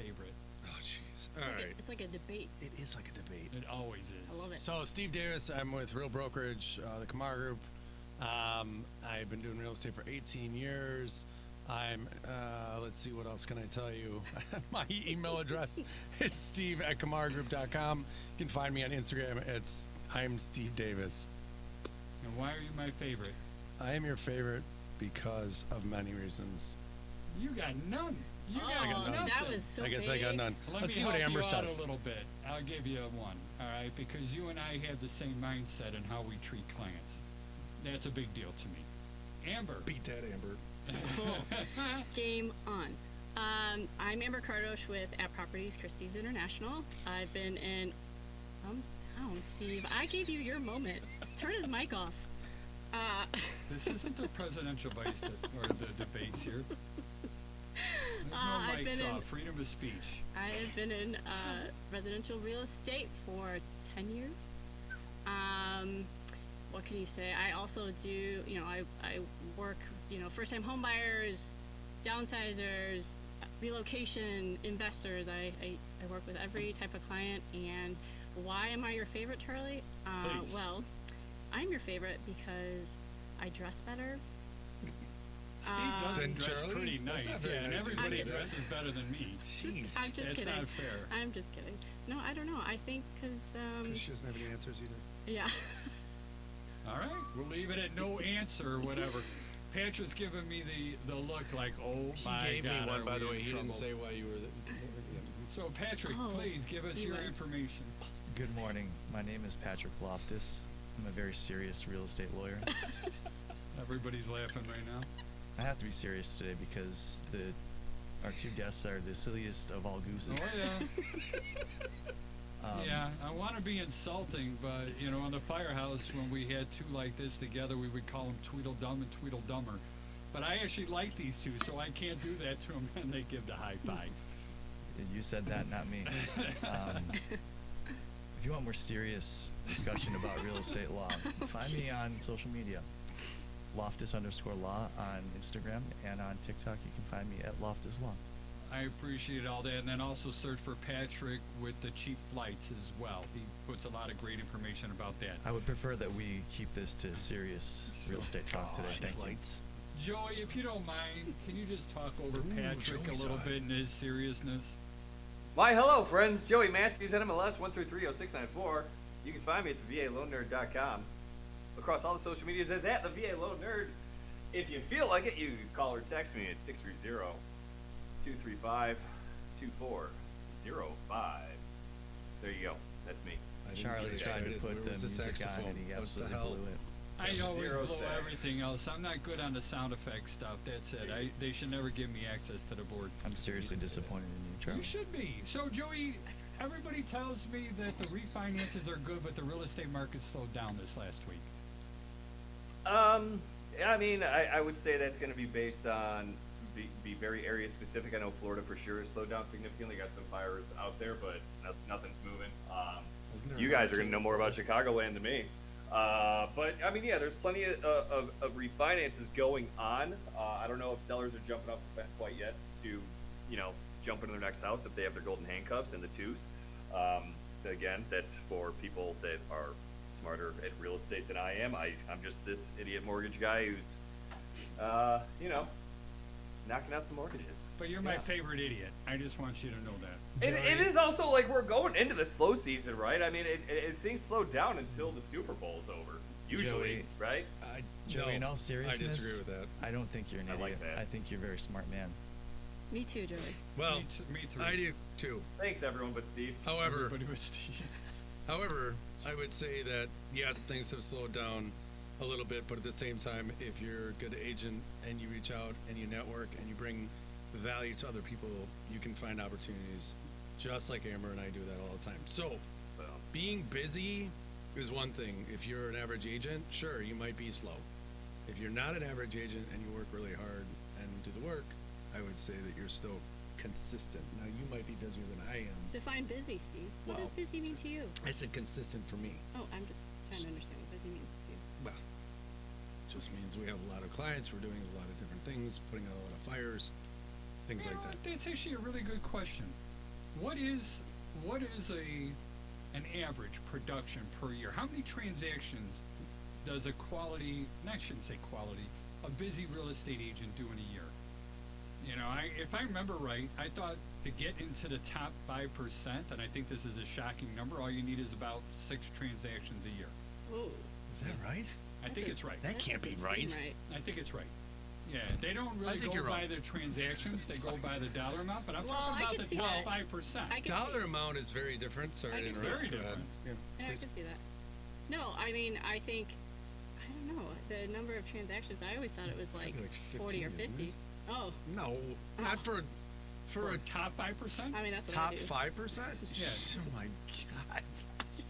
favorite? Oh, jeez. It's All like right. it's like a debate. It is like a debate. It always is. I love it. So, Steve Davis, I'm with Real Brokerage, the Qamar Group. I've been doing real estate for 18 years. Let's see, what else can I tell you? My email address is steve@qamargroup.com. You can find me on Instagram. I'm Steve Davis. And why are you my favorite? I am your favorite because of many reasons. You got none. You Oh, got nothing. that was so I guess I got vague. none. Let Let's me see what help Amber you out says. a little bit. I'll give you a one, all right? Because you and I have the same mindset in how we treat clients. That's a big deal to me. Amber. Beat that, Amber. Game on. I'm Amber Kardosh with At Properties Christie's International. I've been in. Down, Steve. I gave you your moment. Turn his mic off. This isn't the presidential vice or the debates here. There's no I've been mics in- off. Freedom of speech. I have been in residential real estate for 10 years. What can you say? I also do, I work, first-time home buyers, downsizers, relocation investors. I work with every type of client. And why am I your favorite, Charlie? Please. Well, I'm your favorite because I dress better. Steve does Then dress Charlie? pretty That's nice, not very and nice of you to everybody say that. dresses better than me. Jeez. I'm just That's kidding. not fair. I'm just kidding. No, I don't know. I think because, She doesn't have any answers either. yeah. All right, we'll leave it at no answer or whatever. Patrick's giving me the look like, oh my He gave God, me one, are by we the way. in He didn't trouble? say why you were there. So Patrick, Oh, please give us he your went. information. Good morning. My name is Patrick Loftus. I'm a very serious real estate lawyer. Everybody's laughing right now. I have to be serious today because our two guests are the silliest of all gooses. Oh yeah. Yeah, I want to be insulting, but in the firehouse when we had two like this together, we would call them Tweedledum and Tweedledummer. But I actually like these two, so I can't do that to them, and they give the high five. You said that, not me. If you want more serious discussion about real estate law, find me on social media. Loftus_law on Instagram, and on TikTok you can find me at Loftus Law. I appreciate all that, and then also search for Patrick with the cheap flights as well. He puts a lot of great information about that. I would prefer that we keep this to serious real estate talk today. Thank you. Joey, if you don't mind, can you just talk over Ooh, Patrick Joey's a little on. bit in his seriousness? Why, hello, friends. Joey Mathews, NMLS 1330694. You can find me at thevaloannerd.com. Across all the social medias as at the VA Loan Nerd. If you feel like it, you can call or text me at 630-235-2405. There you go. That's me. Charlie tried to put the music on and he absolutely blew it. I always 06. blow everything else. I'm not good on the sound effect stuff. That's it. They should never give me access to the board. I'm seriously disappointed in you, Charlie. You should be. So, Joey, everybody tells me that the refinances are good, but the real estate market slowed down this last week. I mean, I would say that's going to be based on be very area specific. I know Florida for sure has slowed down significantly. Got some fires out there, but nothing's moving. You guys are going to know more about Chicagoland than me. But I mean, yeah, there's plenty of refinances going on. I don't know if sellers are jumping off the fence quite yet to, jump into their next house if they have their golden handcuffs and the twos. Again, that's for people that are smarter at real estate than I am. I'm just this idiot mortgage guy who's, knocking out some mortgages. But you're my favorite idiot. I just want you to know that. And it is also like we're going into the slow season, right? I mean, things slow down until the Super Bowl is over, usually, Joey, right? Joey, in all seriousness, I disagree with that. I don't think you're an I idiot. like that. I think you're a very smart man. Me too, Joey. Well, Me too. I do too. Thanks, everyone, but Steve. However, Everybody was Steve. I would say that yes, things have slowed down a little bit, but at the same time, if you're a good agent and you reach out and you network and you bring value to other people, you can find opportunities, just like Amber and I do that all the time. So, being busy is one thing. If you're an average agent, sure, you might be slow. If you're not an average agent and you work really hard and do the work, I would say that you're still consistent. Now, you might be busier than I am. Define busy, Steve. What does Well- busy mean to you? I said consistent for me. Oh, I'm just trying to understand what busy means to you. Well, just means we have a lot of clients, we're doing a lot of different things, putting out a lot of fires, things like that. That's actually a really good question. what is an average production per year? How many transactions does a quality, and I shouldn't say quality, a busy real estate agent do in a year? You know, if I remember right, I thought to get into the top 5%, and I think this is a shocking number, all you need is about 6 transactions a year. Ooh. Is that right? I think it's right. That can't be doesn't right. seem I think it's right. Yeah, they don't I really think go you're by wrong. the transactions, they go by the dollar amount, but I'm Well, talking I about can the see top that. 5%. I can Dollar see, amount is very different. Sorry I to can see interrupt. Very Go ahead. different. Yeah, and I please. can see that. No, I mean, I think, I don't know, the number of transactions, I always thought it was It's like gotta be like 40 or 15, isn't 50. it? Oh, No, not for For a a top 5%? I mean, that's what top I do. 5%. Yes. Oh my God. I'm just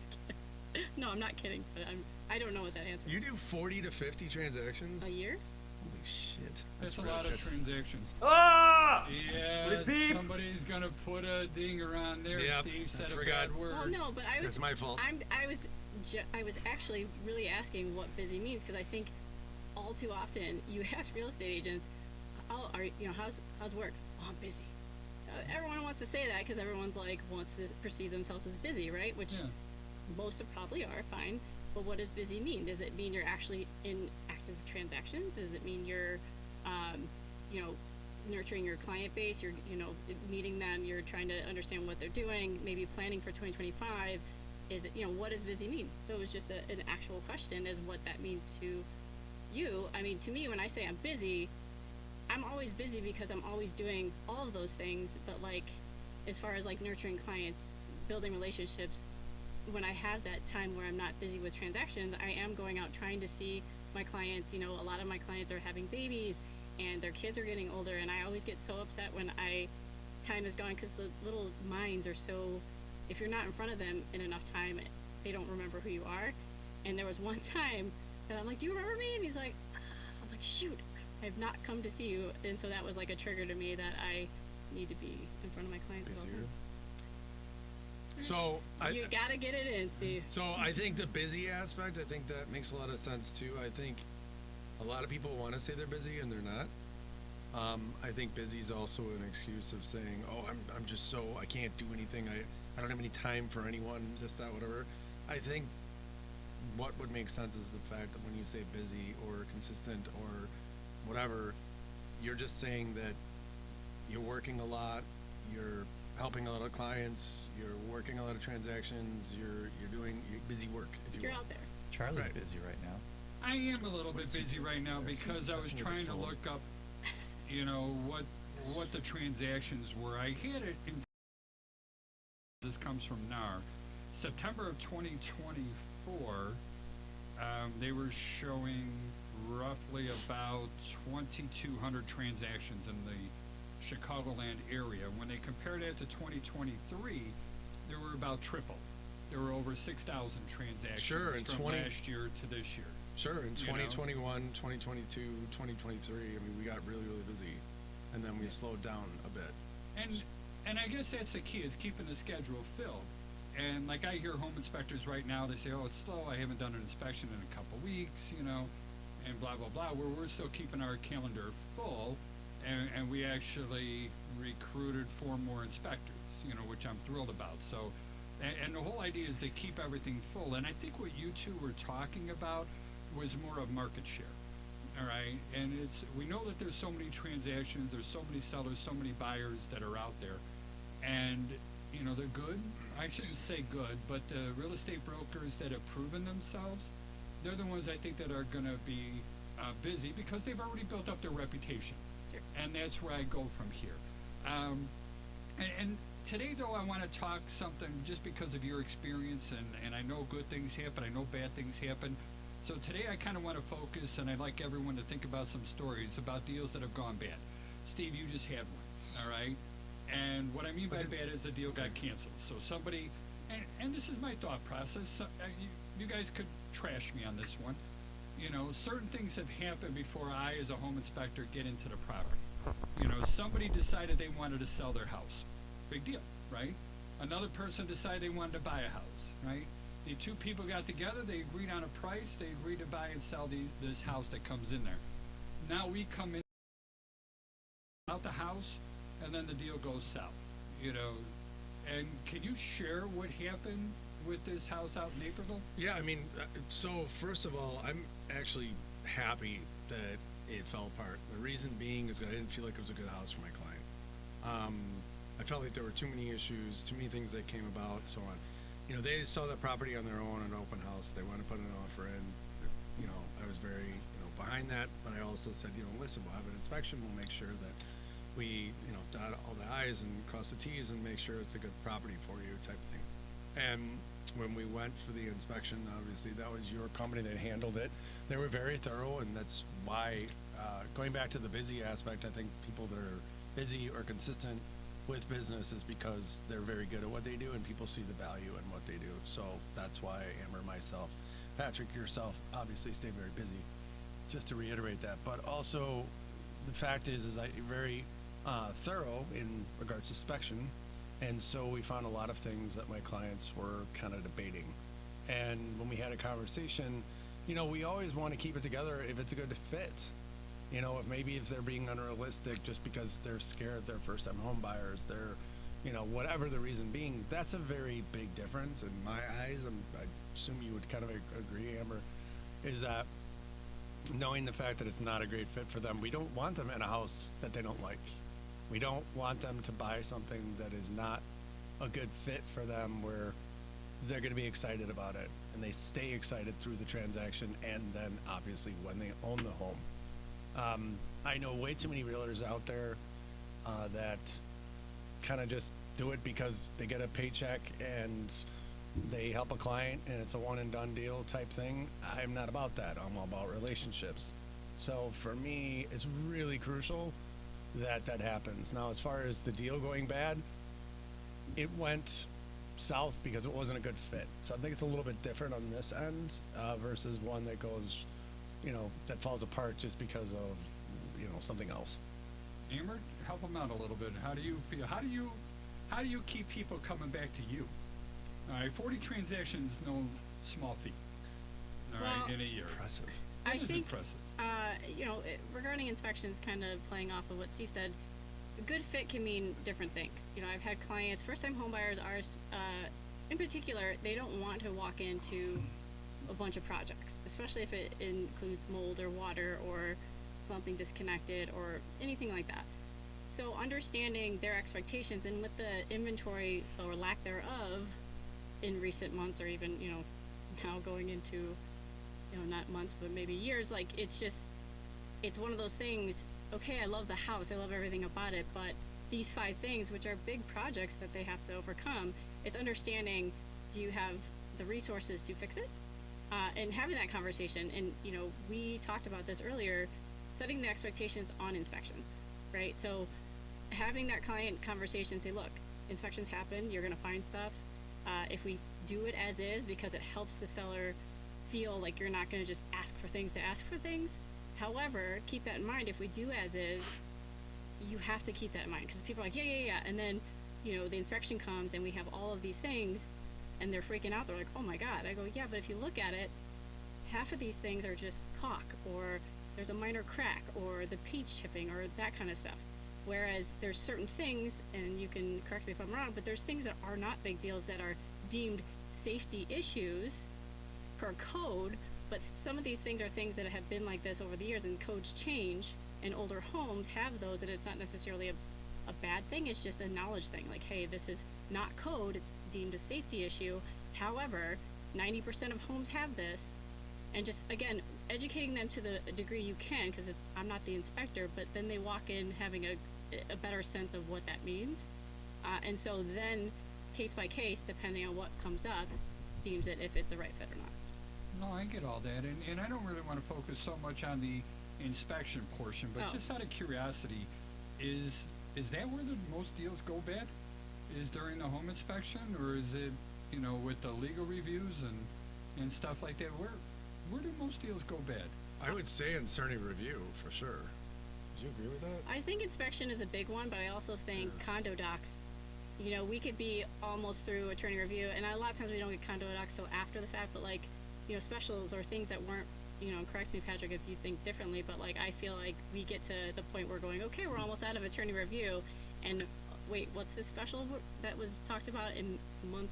kidding. No, I'm not kidding, but I don't know what that answer You is. do 40 to 50 transactions? A year? Holy shit. That's a really lot of good. transactions. Ah! Yeah, Repeat. somebody's gonna put a dinger on there. Yep, Steve I said a forgot. bad word. Well, no, but I was. That's my fault. I was actually really asking what busy means because I think all too often you ask real estate agents, "Oh, how's work? Oh, I'm busy." Everyone wants to say that because everyone's like wants to perceive themselves as busy, right? Which Yeah. most of probably are fine. But what does busy mean? Does it mean you're actually in active transactions? Does it mean you're, nurturing your client base? You're, meeting them. You're trying to understand what they're doing. Maybe planning for 2025. Is it, what does busy mean? So it was just an actual question as what that means to you. I mean, to me, when I say I'm busy, I'm always busy because I'm always doing all of those things. But like, as far as like nurturing clients, building relationships, when I have that time where I'm not busy with transactions, I am going out trying to see my clients. A lot of my clients are having babies and their kids are getting older, and I always get so upset when time is gone because the little minds are so, if you're not in front of them in enough time, they don't remember who you are. And there was one time that I'm like, "Do you remember me?" And he's like, I'm like, "Shoot, I've not come to see you." And so that was like a trigger to me that I need to be in front of my clients. at all Busier. times. So You gotta get it in, Steve. So I think the busy aspect, I think that makes a lot of sense too. I think a lot of people want to say they're busy and they're not. I think busy is also an excuse of saying, "Oh, I'm just so I can't do anything. I don't have any time for anyone. This, that, whatever." I think what would make sense is the fact that when you say busy or consistent or whatever, you're just saying that you're working a lot, you're helping a lot of clients, you're working a lot of transactions, you're doing busy work, if you You're will. out there. Charlie's Right. busy right now. I am a little What bit is he busy doing right now there? because I was Messing with trying his to phone. look up, what the transactions were. I had it in. This comes from NAR. September of 2024, they were showing roughly about 2,200 transactions in the Chicagoland area. When they compared that to 2023, there were about triple. There were over 6,000 transactions Sure, and from last year to this year. Sure, in You know? 2021, 2022, 2023, I mean, we got really, really busy, and then we slowed down a bit. And I guess that's the key, is keeping the schedule filled. And like I hear home inspectors right now, they say, "Oh, it's slow, I haven't done an inspection in a couple weeks," and blah, blah, blah. We're still keeping our calendar full, and we actually recruited 4 more inspectors, which I'm thrilled about. So, and the whole idea is to keep everything full. And I think what you two were talking about was more of market share. All right, and we know that there's so many transactions, there's so many sellers, so many buyers that are out there, and they're good. I shouldn't say good, but the real estate brokers that have proven themselves, they're the ones I think that are going to be busy because they've already built up their reputation, Sure. and that's where I go from here. And today, though, I want to talk something just because of your experience, and I know good things happen, I know bad things happen. So today I kind of want to focus, and I'd like everyone to think about some stories about deals that have gone bad. Steve, you just had one, all right? And what I mean by bad is the deal got canceled. So somebody, and this is my thought process, you guys could trash me on this one. Certain things have happened before I, as a home inspector, get into the property. Somebody decided they wanted to sell their house. Big deal, right? Another person decided they wanted to buy a house, right? The 2 people got together, they agreed on a price, they agreed to buy and sell this house that comes in there. Now we come in out the house, and then the deal goes south, And can you share what happened with this house out in Naperville? Yeah, I mean, so first of all, I'm actually happy that it fell apart. The reason being is I didn't feel like it was a good house for my client. I felt like there were too many issues, too many things that came about, so on. You know, they saw that property on their own, an open house. They wanted to put an offer in. You know, I was very, behind that, but I also said, listen, we'll have an inspection. We'll make sure that we, dot all the I's and cross the T's and make sure it's a good property for you type thing. And when we went for the inspection, obviously that was your company that handled it. They were very thorough, and that's why, going back to the busy aspect, I think people that are busy or consistent with business is because they're very good at what they do and people see the value in what they do. So that's why Amber, myself, Patrick, yourself, obviously stay very busy, just to reiterate that. But also the fact is that you're very thorough in regards to inspection. And so we found a lot of things that my clients were kind of debating. And when we had a conversation, we always want to keep it together if it's a good fit. If they're being unrealistic just because they're scared, they're first time home buyers, they're, whatever the reason being, that's a very big difference in my eyes. I assume you would kind of agree, Amber, is that knowing the fact that it's not a great fit for them, we don't want them in a house that they don't like. We don't want them to buy something that is not a good fit for them where they're going to be excited about it and they stay excited through the transaction and then obviously when they own the home. I know way too many realtors out there that kind of just do it because they get a paycheck and they help a client and it's a one and done deal type thing. I'm not about that. I'm all about relationships. So for me, it's really crucial that happens. Now, as far as the deal going bad, it went south because it wasn't a good fit. So I think it's a little bit different on this end versus one that goes, that falls apart just because of, something else. Amber, help them out a little bit. How do you feel? How do you keep people coming back to you? All right, 40 transactions, no small feat. All right, in a year. Impressive. I That is think, impressive. regarding inspections, kind of playing off of what Steve said, a good fit can mean different things. I've had clients, first-time homebuyers, ours in particular, they don't want to walk into a bunch of projects, especially if it includes mold or water or something disconnected or anything like that. So understanding their expectations, and with the inventory or lack thereof in recent months, or even now going into not months but maybe years, like it's one of those things. Okay, I love the house, I love everything about it, but these 5 things, which are big projects that they have to overcome, it's understanding, do you have the resources to fix it? And having that conversation, and we talked about this earlier, setting the expectations on inspections, right? So having that client conversation, say, look, inspections happen, you're going to find stuff. If we do it as is, because it helps the seller feel like you're not going to just ask for things to ask for things. However, keep that in mind. If we do as is, you have to keep that in mind, because people are like, yeah. And then, the inspection comes and we have all of these things and they're freaking out. They're like, oh my God. I go, yeah, but if you look at it, half of these things are just caulk, or there's a minor crack, or the paint chipping, or that kind of stuff. Whereas there's certain things, and you can correct me if I'm wrong, but there's things that are not big deals that are deemed safety issues per code, but some of these things are things that have been like this over the years, and codes change, and older homes have those, and it's not necessarily a bad thing, it's just a knowledge thing. Like, hey, this is not code, it's deemed a safety issue. However, 90% of homes have this, and just, again, educating them to the degree you can, because I'm not the inspector, but then they walk in having a better sense of what that means. And so then, case by case, depending on what comes up, deems it if it's a right fit or not. No, I get all that, and I don't really want to focus so much on the inspection portion, but just out of curiosity, is that where the most deals go bad? Is during the home inspection, or is it, with the legal reviews and stuff like that? Where do most deals go bad? I would say attorney review for sure. Would you agree with that? I think inspection is a big one, but I also think condo docs. We could be almost through attorney review, and a lot of times we don't get condo docs till after the fact, but specials or things that weren't, correct me, Patrick, if you think differently, but I feel like we get to the point where we're going, okay, we're almost out of attorney review, and wait, what's this special that was talked about in month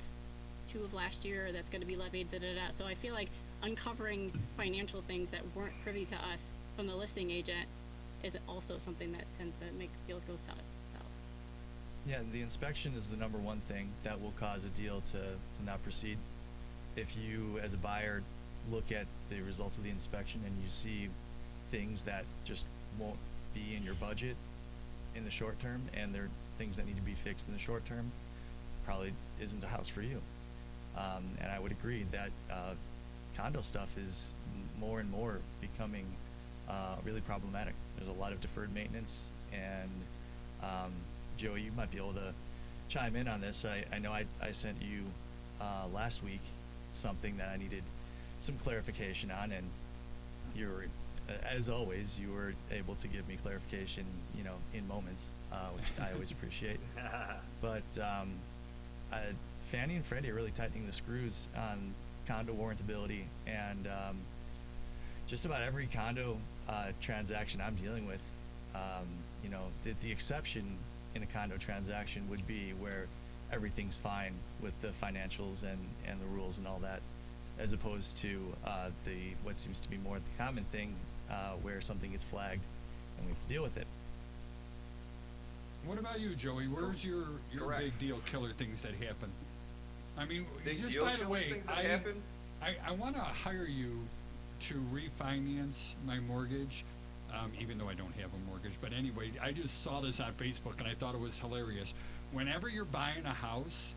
2 of last year that's going to be levied, da da da. So I feel like uncovering financial things that weren't privy to us from the listing agent is also something that tends to make deals go south. Yeah, the inspection is the number one thing that will cause a deal to not proceed. If you, as a buyer, look at the results of the inspection and you see things that just won't be in your budget in the short term, and they're things that need to be fixed in the short term, probably isn't a house for you. And I would agree that condo stuff is more and more becoming really problematic. There's a lot of deferred maintenance, and Joey, you might be able to chime in on this. I know I sent you last week something that I needed some clarification on, and you were, as always, you were able to give me clarification, in moments, which I always appreciate. But Fannie and Freddie are really tightening the screws on condo warrantability, and just about every condo transaction I'm dealing with, the exception in a condo transaction would be where everything's fine with the financials and the rules and all that, as opposed to what seems to be more the common thing, where something gets flagged and we have to deal with it. What about you, Joey? Where's your Correct. big deal killer things that happen? I mean, Big just deal by the killer way, things that happen? I want to hire you to refinance my mortgage, even though I don't have a mortgage. But anyway, I just saw this on Facebook and I thought it was hilarious. Whenever you're buying a house,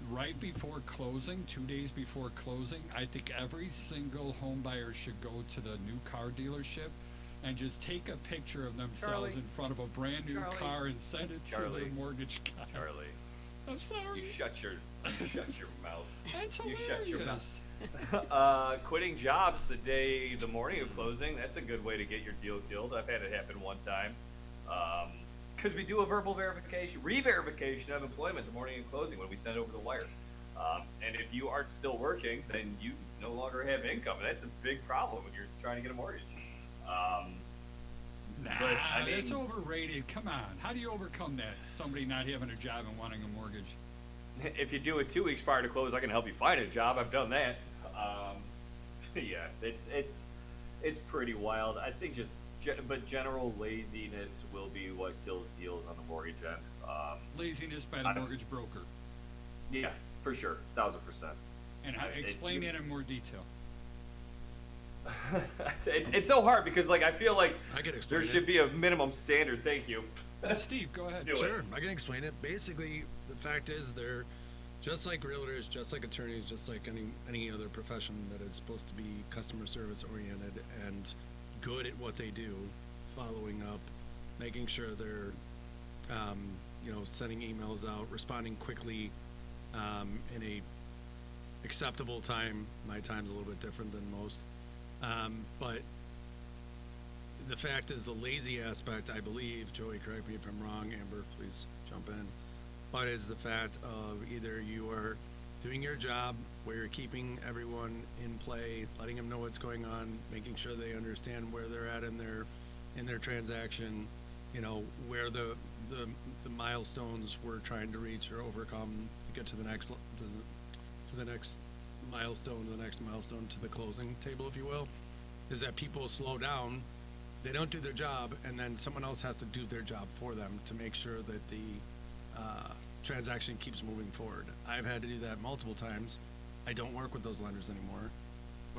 right before closing, 2 days before closing, I think every single home buyer should go to the new car dealership and just take a picture of themselves Charlie. in front of a brand new Charlie. car and send it to Charlie. their mortgage guy. Charlie, I'm sorry. you shut your mouth. That's You hilarious. shut your mouth. Quitting jobs the morning of closing, that's a good way to get your deal killed. I've had it happen one time. Because we do a verbal re-verification of employment the morning of closing when we send over the wire. And if you aren't still working, then you no longer have income. And that's a big problem when you're trying to get a mortgage. Nah, But, I mean- that's overrated. Come on. How do you overcome that? Somebody not having a job and wanting a mortgage. If you do it 2 weeks prior to close, I can help you find a job. I've done that. Yeah, it's pretty wild. I think but general laziness will be what kills deals on the mortgage end. Laziness by I the don't- mortgage broker. Yeah, for sure, 1000%. And explain that in more detail. It's so hard because I feel like I can explain there it. should be a minimum standard. Thank you. Steve, go ahead. Do it. Sure, I can explain it. Basically, the fact is they're just like realtors, just like attorneys, just like any other profession that is supposed to be customer service oriented and good at what they do, following up, making sure they're, sending emails out, responding quickly, in a acceptable time. My time's a little bit different than most, but the fact is the lazy aspect, I believe, Joey, correct me if I'm wrong, Amber, please jump in, but is the fact of either you are doing your job where you're keeping everyone in play, letting them know what's going on, making sure they understand where they're at in their transaction, where the milestones we're trying to reach or overcome to get to the next milestone, to the closing table, if you will, is that people slow down. They don't do their job, and then someone else has to do their job for them to make sure that the transaction keeps moving forward. I've had to do that multiple times. I don't work with those lenders anymore,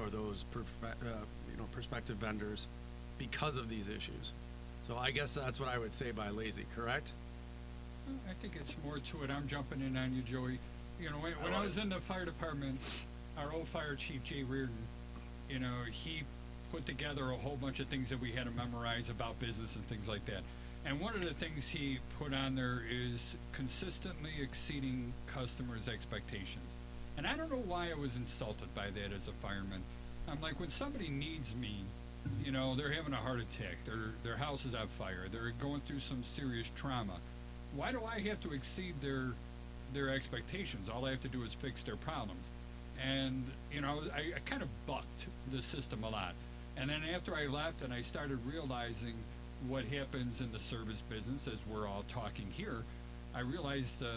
or those prospective vendors, because of these issues. So I guess that's what I would say by lazy, correct? I think it's more to it. I'm jumping in on you, Joey. When I was in the fire department, our old fire chief, Jay Reardon, he put together a whole bunch of things that we had to memorize about business and things like that. And one of the things he put on there is consistently exceeding customers' expectations. And I don't know why I was insulted by that as a fireman. I'm like, when somebody needs me, they're having a heart attack, their house is on fire, they're going through some serious trauma. Why do I have to exceed their expectations? All I have to do is fix their problems. And, I kind of bucked the system a lot. And then after I left and I started realizing what happens in the service business, as we're all talking here, I realized the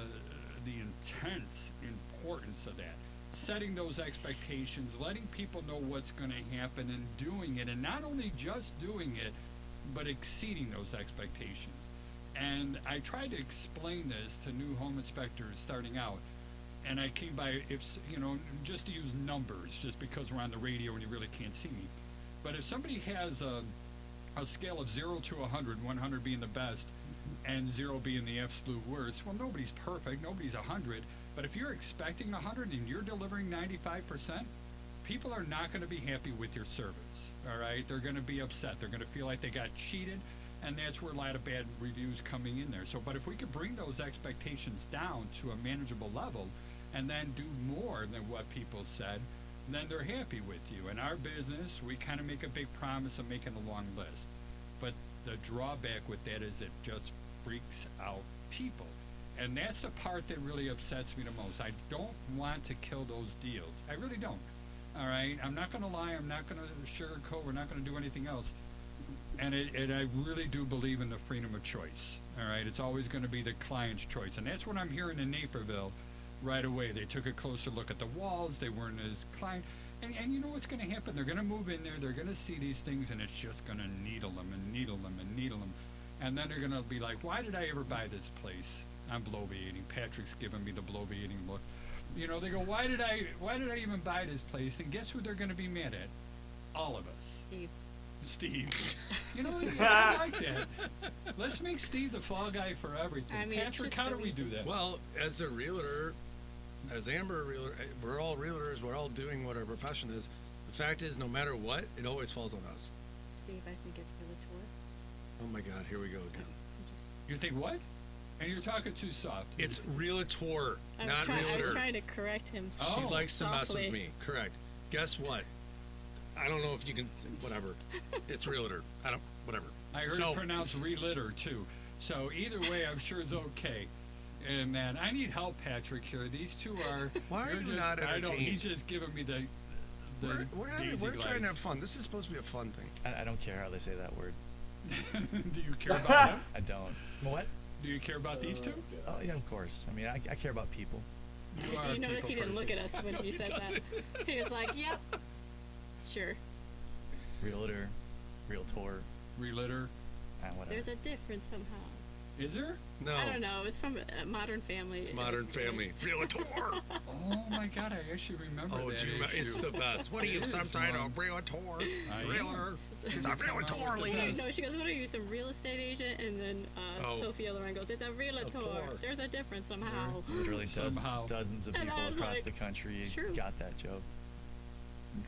intense importance of that. Setting those expectations, letting people know what's going to happen, and doing it, and not only just doing it, but exceeding those expectations. And I tried to explain this to new home inspectors starting out, and I came by, just to use numbers, just because we're on the radio and you really can't see me. But if somebody has a scale of 0 to 100, 100 being the best, and 0 being the absolute worst, well, nobody's perfect, nobody's 100. But if you're expecting 100 and you're delivering 95%, people are not going to be happy with your service, all right? They're going to be upset. They're going to feel like they got cheated, and that's where a lot of bad reviews coming in there. So, but if we could bring those expectations down to a manageable level and then do more than what people said, then they're happy with you. In our business, we kind of make a big promise of making a long list. But the drawback with that is it just freaks out people. And that's the part that really upsets me the most. I don't want to kill those deals. I really don't. All right? I'm not going to lie. I'm not going to sugarcoat. We're not going to do anything else. And I really do believe in the freedom of choice. All right? It's always going to be the client's choice. And that's what I'm hearing in Naperville right away. They took a closer look at the walls. They weren't as client. And you know what's going to happen? They're going to move in there. They're going to see these things, and it's just going to needle them and needle them and needle them. And then they're going to be like, why did I ever buy this place? I'm bloviating. Patrick's giving me the bloviating look. They go, why did I even buy this place? And guess who they're going to be mad at? All of us. Steve. I like that. Let's make Steve the fall guy for everything. I mean, Patrick, how do we do that? Well, as a realtor, as Amber a realtor, we're all realtors. We're all doing what our profession is. The fact is, no matter what, it always falls on us. Steve, I think it's realtor. Oh my God, here we go again. You think what? And you're talking too soft. It's realtor, not realtor. I'm trying to correct him. She likes to mess softly. with me. Correct. Guess what? I don't know if you can. Whatever. It's realtor. Whatever. I heard it pronounced relitter too. So either way, I'm sure it's okay. And man, I need help, Patrick. Here, these two are. Why are you not I don't. entertained? He's just giving me the. We're trying to have fun. This is supposed to be a fun thing. I don't care how they say that word. Do you care about them? I don't. What? Do you care about these two? Oh yeah, of course. I mean, I care about people. You notice he didn't look at us when he said that. He was like, "Yep, sure." Realtor, realtor, Relitter. Whatever. There's a difference somehow. Is there? No. I don't know. It's from a Modern Family. It's Modern Family. Realtor. Oh my God, I actually remember that issue. It's the best. What are you, It is some kind one. of realtor? I am. Realtor. She's a realtor, lady. No, she goes, "What are you, some real estate agent?" And then Sophia Loren goes, "It's a realtor. course. There's a difference somehow." Literally Somehow. dozens of And people I was across like, the country true. got that joke.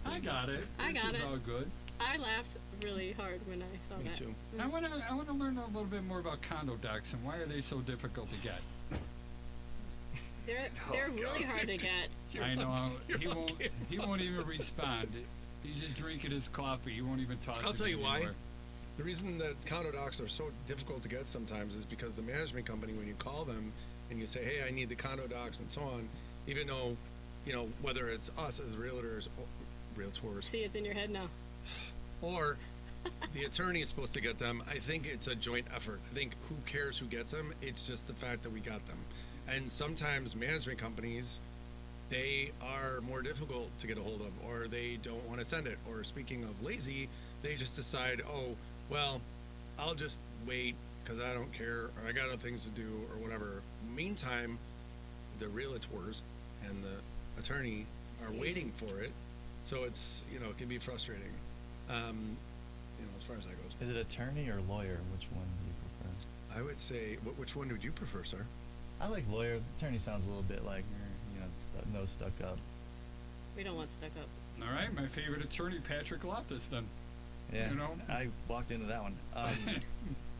I got it. I got Which is it. all good. I laughed really hard when I saw Me that. too. I want to learn a little bit more about condo docs and why are they so difficult to get. They're really hard to get. I know he won't. okay. He won't even respond. He's just drinking his coffee. He won't even talk. I'll to tell me you why. anymore. The reason that condo docs are so difficult to get sometimes is because the management company, when you call them and you say, "Hey, I need the condo docs," and so on, even though, whether it's us as realtors, realtors, See, it's in your head now. or the attorney is supposed to get them, I think it's a joint effort. I think who cares who gets them? It's just the fact that we got them. And sometimes management companies, they are more difficult to get a hold of, or they don't want to send it. Or speaking of lazy, they just decide, oh, well, I'll just wait because I don't care, or I got other things to do, or whatever. Meantime, the realtors and the attorney are waiting for it. So it's, it can be frustrating. As far as that goes. Is it attorney or lawyer? Which one do you prefer? I would say, which one would you prefer, sir? I like lawyer. Attorney sounds a little bit like, no stuck up. We don't want stuck up. All right, my favorite attorney, Patrick Loftus. Then. Yeah, I walked into that one.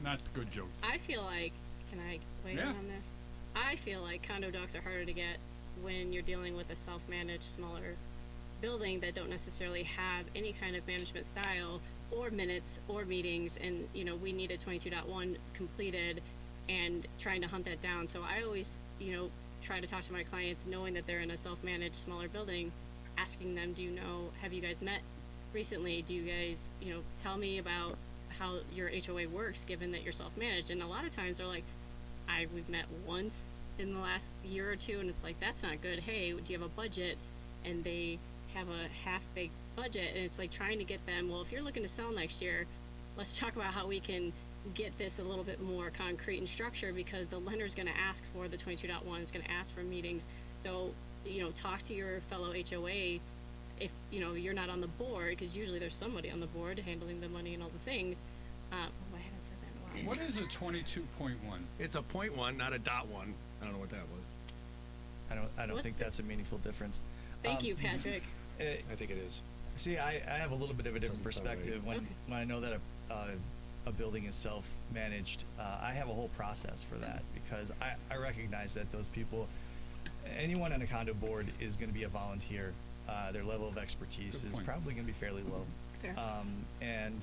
Not good jokes. I feel like, can I weigh in on this? I feel like condo docs are harder to get when you're dealing with a self-managed, smaller building that don't necessarily have any kind of management style or minutes or meetings, and we needed 22.1 completed and trying to hunt that down. So I always try to talk to my clients knowing that they're in a self-managed smaller building, asking them, have you guys met recently? Do you guys tell me about how your HOA works, given that you're self-managed? And a lot of times they're like, we've met once in the last year or two, and it's like, that's not good. Hey, do you have a budget? And they have a half-baked budget, and it's like trying to get them, well, if you're looking to sell next year, let's talk about how we can get this a little bit more concrete and structured, because the lender's going to ask for the 22.1, is going to ask for meetings. So, talk to your fellow HOA if, you're not on the board, because usually there's somebody on the board handling the money and all the things. I haven't said that in a while. What is a 22.1? It's a .1, not a .1. I don't know what that was. I don't think that's a meaningful difference. Thank you, Patrick. I think it is. See, I have a little bit of a different Doesn't sound perspective right. when I know that a building is self-managed. I have a whole process for that, because I recognize that those people, anyone on a condo board is going to be a volunteer. Their level of expertise Good is point. probably going to be fairly low. Fair. And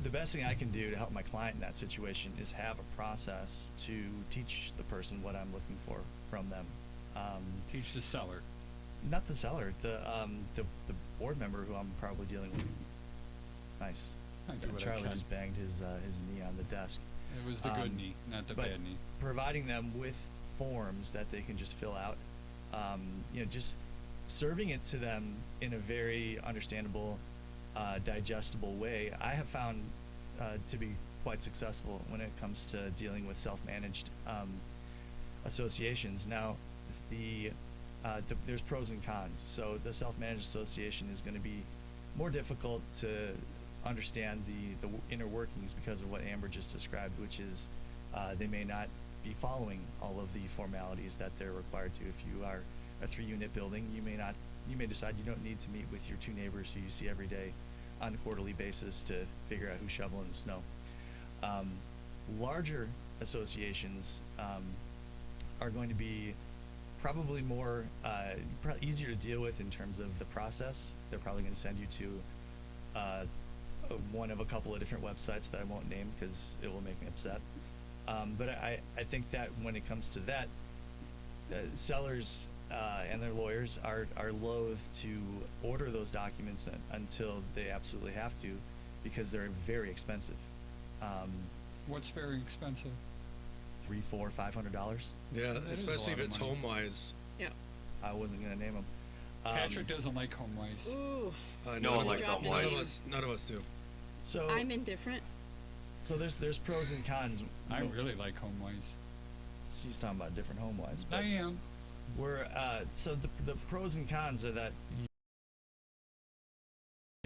the best thing I can do to help my client in that situation is have a process to teach the person what I'm looking for from them. Teach the seller. Not the seller, the board member who I'm probably dealing with. Nice. I do what I Charlie can. just banged his knee on the desk. It was the good knee, not the but bad knee. providing them with forms that they can just fill out, just serving it to them in a very understandable, digestible way, I have found to be quite successful when it comes to dealing with self-managed associations. Now, there's pros and cons. So the self-managed association is going to be more difficult to understand the inner workings because of what Amber just described, which is they may not be following all of the formalities that they're required to. If you are a 3-unit building, you may decide you don't need to meet with your 2 neighbors who you see every day on a quarterly basis to figure out who's shoveling the snow. Larger associations are going to be probably more easier to deal with in terms of the process. They're probably going to send you to one of a couple of different websites that I won't name because it will make me upset. But I think that when it comes to that, sellers and their lawyers are loath to order those documents until they absolutely have to, because they're very expensive. What's very expensive? $300, $400, $500. Yeah, That is a especially if lot of it's money. home-wise. Yeah. I wasn't gonna name them. Patrick doesn't like Homewise. Ooh. No one likes dropped it. HomeWise. None of us do. So I'm indifferent. So there's pros and cons. I really like Homewise. He's talking about different HomeWise. I am. We're so the pros and cons are that you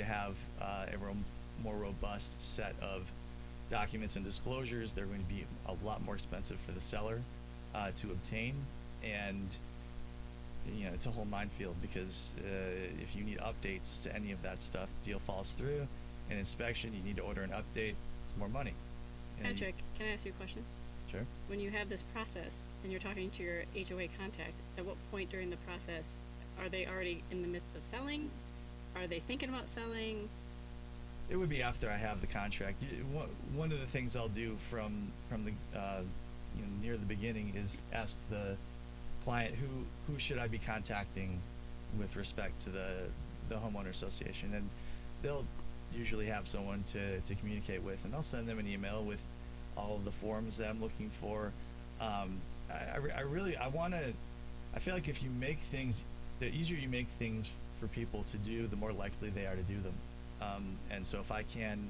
have a more robust set of documents and disclosures. They're going to be a lot more expensive for the seller to obtain, and it's a whole minefield, because if you need updates to any of that stuff, deal falls through. An inspection, you need to order an update, it's more money. And Patrick, can I ask you a question? Sure. When you have this process and you're talking to your HOA contact, at what point during the process are they already in the midst of selling? Are they thinking about selling? It would be after I have the contract. One of the things I'll do from the near the beginning is ask the client who should I be contacting with respect to the homeowner association, and they'll usually have someone to communicate with, and I'll send them an email with all of the forms that I'm looking for. I feel like if you make things, the easier you make things for people to do, the more likely they are to do them. And so if I can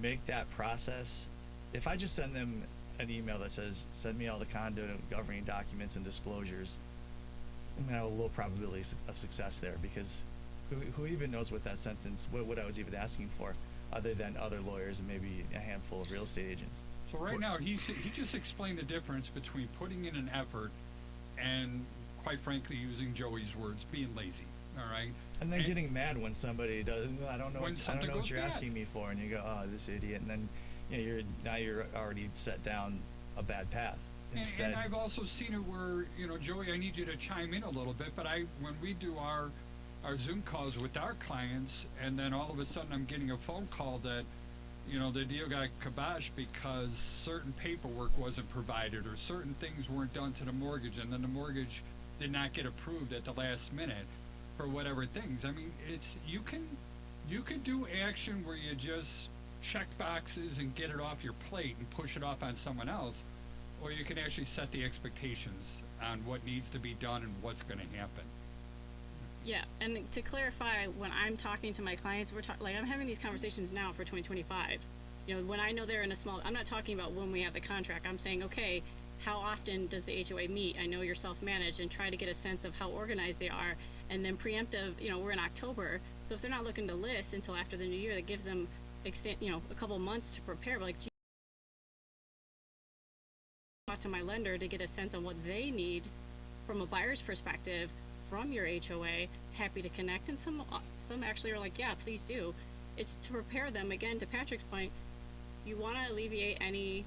make that process, if I just send them an email that says, send me all the condo governing documents and disclosures, I'm going to have a low probability of success there, because who even knows what that sentence, what I was even asking for, other than other lawyers and maybe a handful of real estate agents. So right now, he just explained the difference between putting in an effort and, quite frankly, using Joey's words, being lazy. All right. And then getting mad when somebody does. I don't know. When I don't know something what you're goes bad. asking me for, and you go, "Oh, this idiot," and then you're already set down a bad path. And I've also seen it where, Joey, I need you to chime in a little bit, but when we do our Zoom calls with our clients, and then all of a sudden I'm getting a phone call that, the deal got kiboshed because certain paperwork wasn't provided or certain things weren't done to the mortgage, and then the mortgage did not get approved at the last minute for whatever things. I mean, you can do action where you just check boxes and get it off your plate and push it off on someone else, Well, you can actually set the expectations on what needs to be done and what's going to happen. Yeah, and to clarify, when I'm talking to my clients, I'm having these conversations now for 2025. You know, when I know they're in a small, I'm not talking about when we have the contract. I'm saying, okay, how often does the HOA meet? I know you're self-managed, and try to get a sense of how organized they are. And then preemptive, you know, we're in October, so if they're not looking to list until after the new year, that gives them a couple months to prepare. But like, talk to my lender to get a sense on what they need from a buyer's perspective from your HOA. Happy to connect, and some actually are like, yeah, please do. It's to prepare them, again, to Patrick's point. You want to alleviate any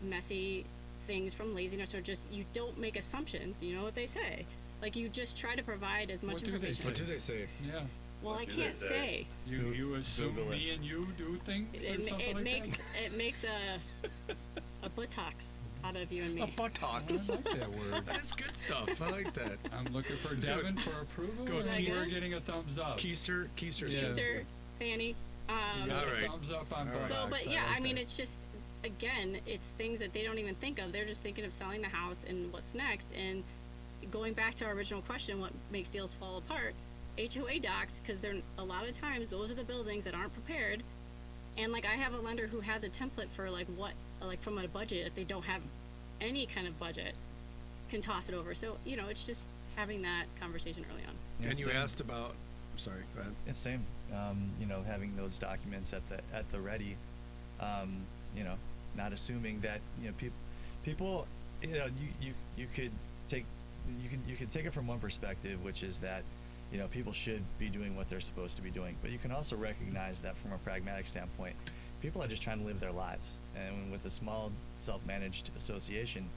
messy things from laziness, or just, you don't make assumptions. You know what they say, like, you just try to provide as much information. What do they say? Yeah. Well, I can't say. You assume Google me and you do things or something It like makes that? it makes a buttocks out of you and me. A buttocks. I like that word. That is good stuff. I like that. I'm looking for Devin for approval, Go and Keister. we're getting a thumbs up. Keister. Yeah. Keister, Fanny. You got All a right. thumbs up on All right. buttocks. So, but yeah, like I mean, that. it's just, again, it's things that they don't even think of. They're just thinking of selling the house and what's next. And going back to our original question, what makes deals fall apart? HOA docs, because they're, a lot of times those are the buildings that aren't prepared. And like, I have a lender who has a template for like what, like from a budget, if they don't have any kind of budget, can toss it over. So, you know, it's just having that conversation early on. Yeah, And you same. asked about. I'm sorry. Go ahead. It's same. You know, having those documents at the ready. You know, not assuming that, you know, people, you know, you could take it from one perspective, which is that, you know, people should be doing what they're supposed to be doing. But you can also recognize that from a pragmatic standpoint, people are just trying to live their lives. And with a small self-managed association,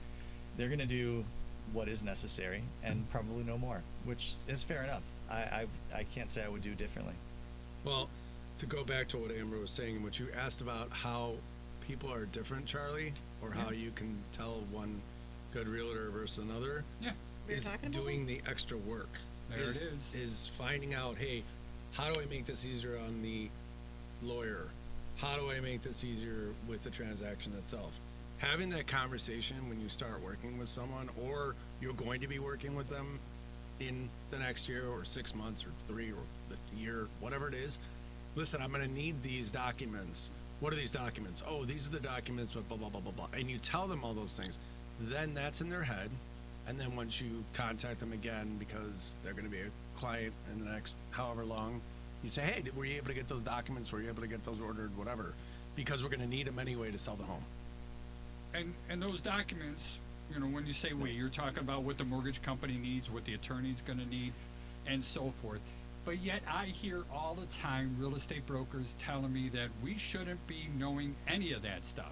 they're going to do what is necessary and probably no more, which is fair enough. I can't say I would do differently. Well, to go back to what Amber was saying, and what you asked about how people are different, Charlie, or how you can tell one good realtor versus another, Yeah. We were is talking about doing the extra work. There it is. Is finding out, hey, how do I make this easier on the lawyer? How do I make this easier with the transaction itself? Having that conversation when you start working with someone, or you're going to be working with them in the next year or 6 months or 3 or the year, whatever it is. Listen, I'm going to need these documents. What are these documents? Oh, these are the documents, but blah, blah, blah, blah, blah. And you tell them all those things. Then that's in their head. And then once you contact them again, because they're going to be a client in the next however long, you say, hey, were you able to get those documents? Were you able to get those ordered? Whatever. Because we're going to need them anyway to sell the home. And those documents, you know, when you say we, you're talking about what the mortgage company needs, what the attorney's going to need, and so forth. But yet I hear all the time real estate brokers telling me that we shouldn't be knowing any of that stuff.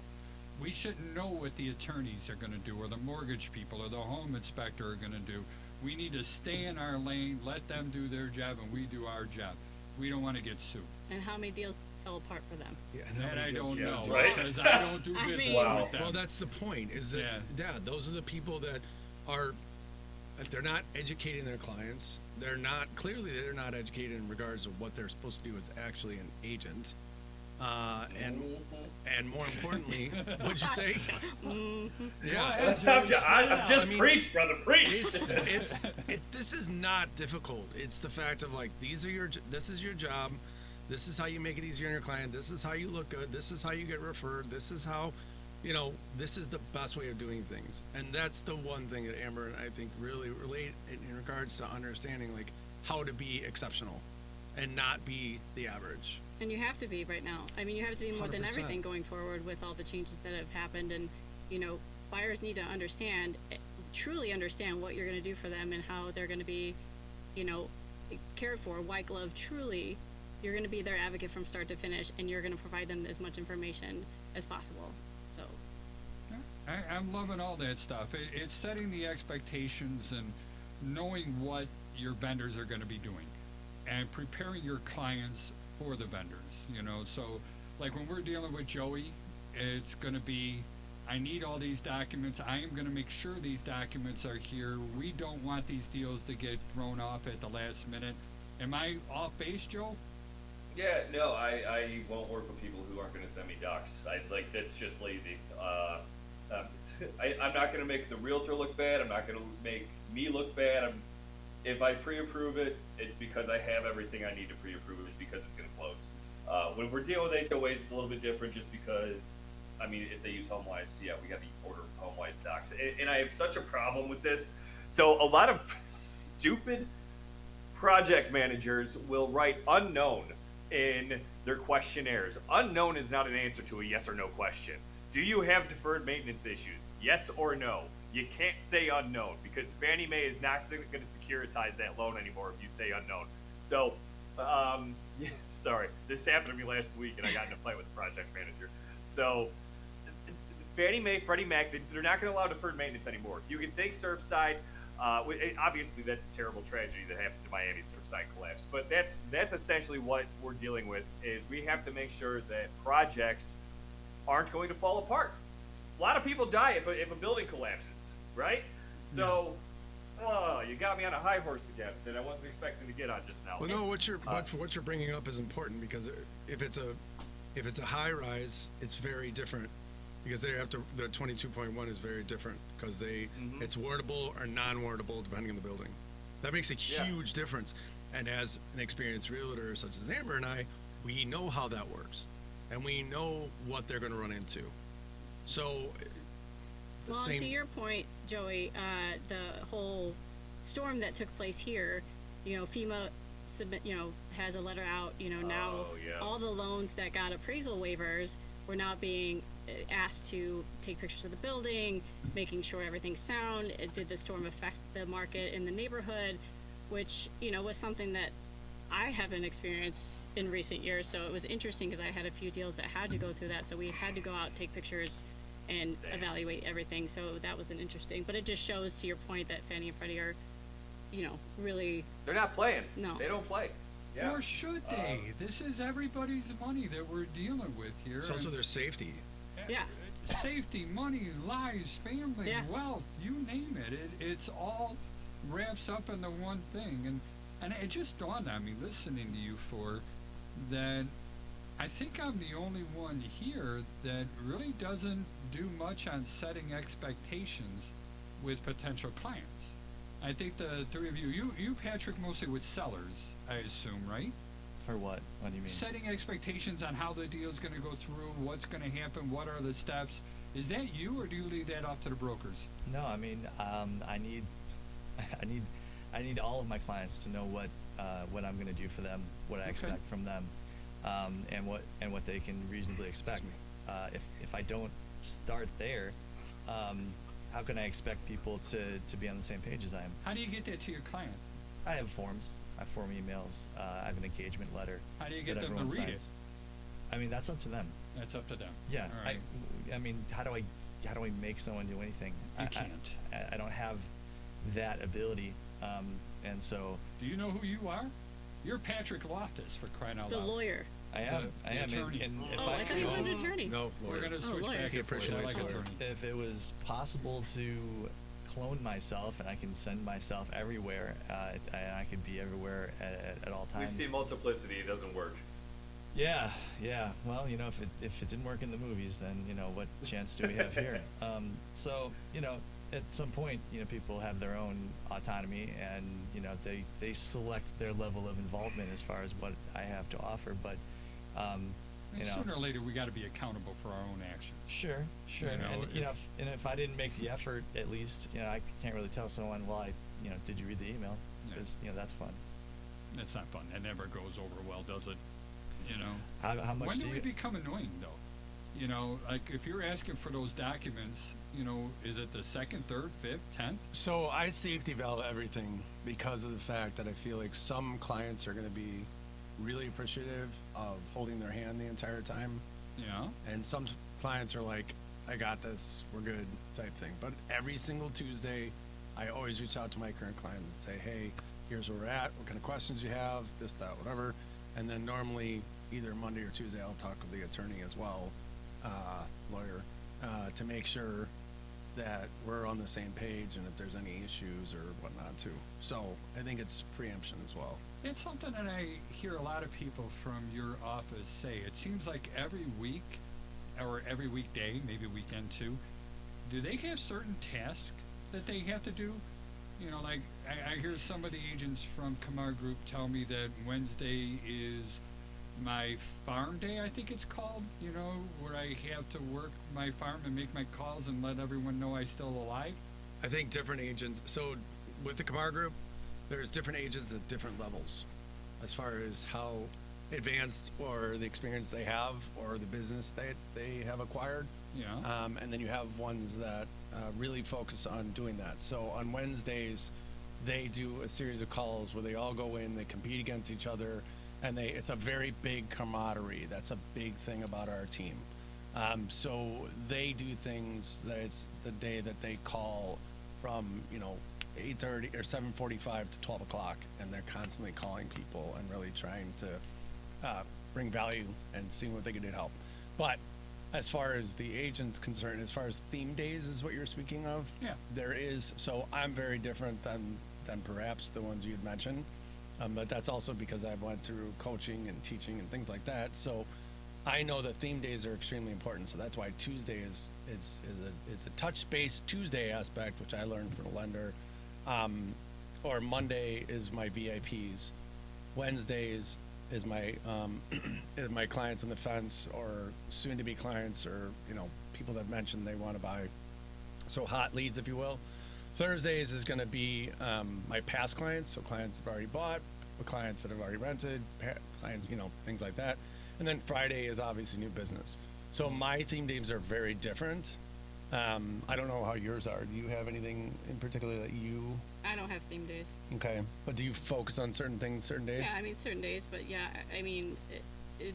We shouldn't know what the attorneys are going to do, or the mortgage people, or the home inspector are going to do. We need to stay in our lane, let them do their job, and we do our job. We don't want to get sued. And how many deals fell apart for them? Yeah, That I don't know, right? because I don't do I business mean- Wow. with them. Well, that's the point, is that, Yeah. those are the people that are, they're not educating their clients. They're not educated in regards to what they're supposed to do as actually an agent. And more importantly, what'd you say? Yeah. I just I mean, preach, brother, preach. It's this is not difficult. It's the fact of like, this is your job. This is how you make it easier on your client. This is how you look good. This is how you get referred. This is how, you know, this is the best way of doing things. And that's the one thing that Amber and I think really relate in regards to understanding like how to be exceptional and not be the average. And you have to be right now. I mean, you have to be more than 100%. everything going forward with all the changes that have happened. And, you know, buyers need to understand, truly understand what you're going to do for them and how they're going to be, you know, cared for, white glove, truly. You're going to be their advocate from start to finish, and you're going to provide them as much information as possible. So, I'm loving all that stuff. It's setting the expectations and knowing what your vendors are going to be doing and preparing your clients for the vendors, you know. So like when we're dealing with Joey, it's going to be, I need all these documents. I am going to make sure these documents are here. We don't want these deals to get thrown off at the last minute. Am I off base, Joe? Yeah, no, I won't work with people who aren't going to send me docs. That's just lazy. I'm not going to make the realtor look bad. I'm not going to make me look bad. If I pre-approve it, it's because I have everything I need to pre-approve it. It's because it's going to close. When we're dealing with HOAs, it's a little bit different just because, I mean, if they use HomeWise, yeah, we got the order of HomeWise docs. And I have such a problem with this. So a lot of stupid project managers will write unknown in their questionnaires. Unknown is not an answer to a yes or no question. Do you have deferred maintenance issues? Yes or no? You can't say unknown because Fannie Mae is not going to securitize that loan anymore if you say unknown. So, sorry, this happened to me last week and I got in a fight with the project manager. So, Fannie Mae, Freddie Mac, they're not going to allow deferred maintenance anymore. You can thank Surfside. Obviously, that's a terrible tragedy that happened to Miami. Surfside collapse. But that's essentially what we're dealing with. Is we have to make sure that projects aren't going to fall apart. A lot of people die if a building collapses, right? So, you got me on a high horse again that I wasn't expecting to get on just now. Well, no, what you're bringing up is important because if it's a high rise, it's very different because they have to. The 22.1 is very different because it's wardable or non-wardable depending on the building. That makes a huge difference. And as an experienced realtor such as Amber and I, we know how that works, and we know what they're going to run into. So, to your point, Joey, the whole storm that took place here, FEMA has a letter out. Now all the loans that got appraisal waivers were now being asked to take pictures of the building, making sure everything's sound. Did the storm affect the market in the neighborhood, which was something that I haven't experienced in recent years. So it was interesting because I had a few deals that had to go through that. So we had to go out, take pictures, and evaluate everything. So that was an interesting. But it just shows, to your point, that Fannie and Freddie are, really. They're not playing. No. They don't play. Yeah. Or should they? This is everybody's money that we're dealing with here. It's also their safety. Yeah. Safety, money, lives, family, wealth, you name it. It's all wraps up into one thing. And it just dawned on me listening to you that I think I'm the only one here that really doesn't do much on setting expectations with potential clients. I think the three of you Patrick, mostly with sellers, I assume, right? For what? What do you mean? Setting expectations on how the deal's going to go through, what's going to happen, what are the steps. Is that you, or do you leave that off to the brokers? No, I mean, I need all of my clients to know what I'm going to do for them, what I expect from them, and what they can reasonably expect. If I don't start there, how can I expect people to be on the same page as I am? How do you get that to your client? I have forms. I have form emails. I have an engagement letter. How do you get them to read signs. it? I mean, that's up to them. That's up to them. Yeah. All right. I mean, how do I make someone do anything? You can't. I don't have that ability, and so. Do you know who you are? You're Patrick Loftus, for crying out loud. The lawyer. I am. The I am. attorney. And if I thought you were an attorney. No, lawyer. We're going to switch lawyer. back He and forth. I appreciates like lawyer. attorney. If it was possible to clone myself and I can send myself everywhere, and I could be everywhere at all times. We've seen multiplicity. It doesn't work. Yeah. Well, if it didn't work in the movies, then what chance do we have here? So at some point, people have their own autonomy, and they select their level of involvement as far as what I have to offer. But Sooner or later, we got to be accountable for our own actions. Sure. And if I didn't make the effort, at least I can't really tell someone, well, did you read the email? Because that's fun. That's not fun. That never goes over well, does it? How much when do we you become annoying, though? Like if you're asking for those documents, is it the 2nd, 3rd, 5th, 10th? So I safety valve everything because of the fact that I feel like some clients are going to be really appreciative of holding their hand the entire time. Yeah. And some clients are like, I got this, we're good type thing. But every single Tuesday, I always reach out to my current clients and say, hey, here's where we're at, what kind of questions you have, this, that, whatever. And then normally either Monday or Tuesday, I'll talk with the attorney as well, lawyer, to make sure that we're on the same page and if there's any issues or whatnot too. So I think it's preemption as well. It's something that I hear a lot of people from your office say. It seems like every week or every weekday, maybe weekend too, do they have certain tasks that they have to do? You know, like I hear some of the agents from Qamar Group tell me that Wednesday is my farm day, I think it's called, you know, where I have to work my farm and make my calls and let everyone know I'm still alive. I think different agents. So with the Qamar Group, there's different agents at different levels, as far as how advanced or the experience they have or the business they have acquired. Yeah. And then you have ones that really focus on doing that. So on Wednesdays, they do a series of calls where they all go in, they compete against each other, and it's a very big camaraderie. That's a big thing about our team. So they do things that it's the day that they call from, 8:30 or 7:45 to 12 o'clock, and they're constantly calling people and really trying to bring value and seeing what they can do to help. But as far as the agent's concerned, as far as theme days is what you're speaking of, Yeah. there is. So I'm very different than perhaps the ones you'd mentioned, but that's also because I've went through coaching and teaching and things like that. So I know that theme days are extremely important. So that's why Tuesday is a touch base Tuesday aspect, which I learned from a lender, or Monday is my VIPs, Wednesdays is my is my clients on the fence or soon to be clients, or people that mentioned they want to buy, so hot leads, if you will. Thursdays is going to be my past clients, so clients that have already bought, clients that have already rented, clients, things like that. And then Friday is obviously new business. So my theme days are very different. I don't know how yours are. Do you have anything in particular that you? I don't have theme days. Okay, but do you focus on certain things, certain days? Yeah, I mean certain days, but yeah, I mean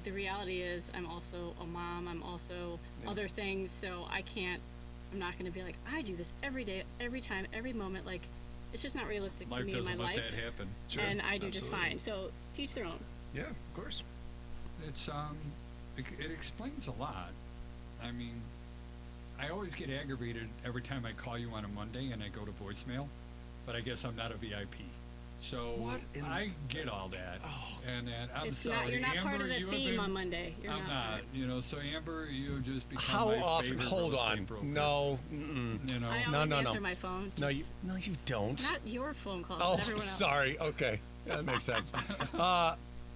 the reality is I'm also a mom. I'm also other things, so I'm not going to be like, I do this every day, every time, every moment. Like, it's just not realistic to me in my life. Life doesn't let that happen. Sure, and I do just absolutely. fine. So teach their own. Yeah, of course. It's it explains a lot. I mean, I always get aggravated every time I call you on a Monday and I go to voicemail, but I guess I'm not a VIP. So What in I get all that. Oh. And then I'm It's sorry, not. You're not Amber, part of the you have theme been, on Monday. You're I'm not. So Amber, you just become How my often? favorite Hold real on. estate broker. No. Mm-mm. You know, I No, always no, no. answer my phone. No, just you don't. Not your phone calls. Oh, but everyone else. sorry. Okay, yeah, that makes sense.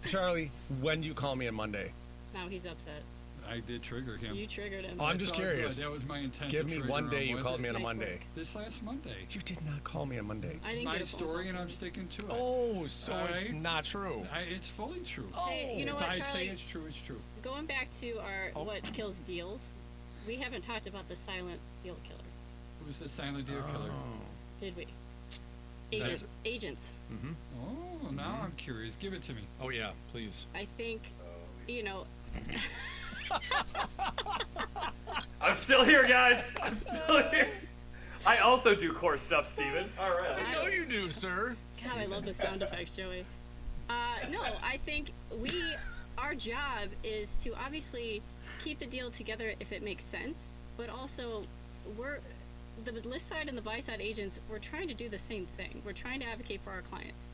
Charlie, when do you call me on Monday? Now he's upset. I did trigger him. You triggered him. Oh, I'm That's just all good. curious. That was my intent. Give to me trigger one day him. you called me on a Nice Monday. work. This last Monday. You did not call me on Monday. I didn't My get a phone story, call and I'm from sticking to it. Oh, so All it's right. not true. It's fully true. Hey, you know If what, I say Charlie? it's true, it's true. Going back to our Oh. what kills deals, we haven't talked about the silent deal killer, Who's the silent deal killer? did we? That's- Agents. Mm-hmm. Oh, now I'm curious. Give it to me. Oh yeah, please. I think, you know, I'm still here, guys. I'm still here. I also do core stuff, Steven. All right. I know you do, sir. God, I love the sound effects, Joey. No, I think our job is to obviously keep the deal together if it makes sense, but also the list side and the buy side agents, we're trying to do the same thing. We're trying to advocate for our clients.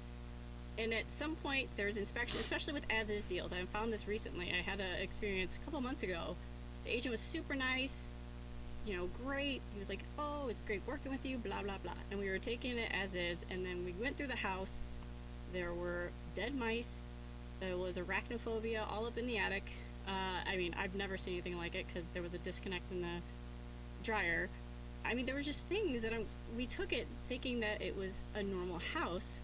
And at some point, there's inspection, especially with as-is deals. I found this recently. I had an experience a couple months ago. The agent was super nice, great. He was like, oh, it's great working with you, blah, blah, blah. And we were taking it as is, and then we went through the house. There were dead mice. There was arachnophobia all up in the attic. I mean, I've never seen anything like it because there was a disconnect in the dryer. I mean, there were just things that we took it thinking that it was a normal house.